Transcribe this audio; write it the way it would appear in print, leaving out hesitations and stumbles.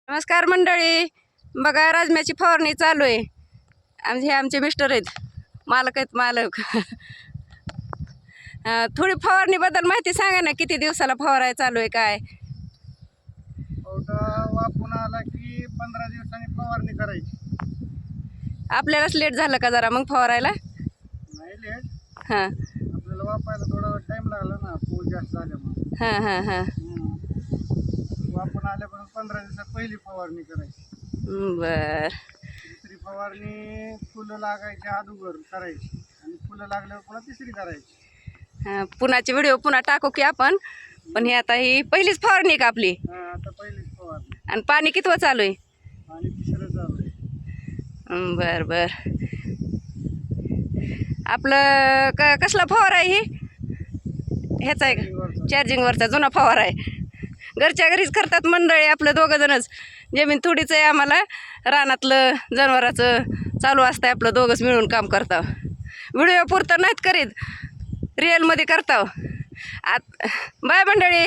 नमस्कार मंडळी, बघा राजम्याची फवारणी चालू आहे. हे आमचे मिस्टर आहेत, मालक आहेत मालक. थोडी फवारणीबद्दल माहिती सांगा ना, किती दिवसाला फवाराय चालू आहे काय? वापरून आला की 15 दिवसांनी फवारणी करायची. आपल्यालाच लेट झालं का जरा मग फवारायला? नाही लेट, हां आपल्याला वापरायला थोडा टाइम लागला ना, पूल जास्त झाल्यामुळे. हां हां हां वापरून आल्यापासून 15 दिवसात पहिली फवारणी करायची. बर. दुसरी फवारणी फुलं लागायच्या अगोदर करायची आणि फुलं लागल्यावर पुन्हा तिसरी करायची. पुन्हाचे व्हिडिओ पुन्हा टाकू की आपण, पण ही आता ही पहिलीच फवारणी का आपली? आता पहिलीच फवारणी आणि पाणी कितवं चालू आहे? आणि तिसरं चालू आहे. बर बर. आपलं कसला फवारा आहे ही? ह्याचा आहे का? चार्जिंगवरचा जुना फवारा आहे. घरच्या घरीच करतात मंडळी, आपलं दोघं जणच. जमीन थोडीच आहे आम्हाला, रानातलं जनावराचं चालू असतं, आपलं दोघंच मिळून काम करता. व्हिडिओ पुरतं नाहीत करीत, रिअलमध्ये करता. बाय मंडळी.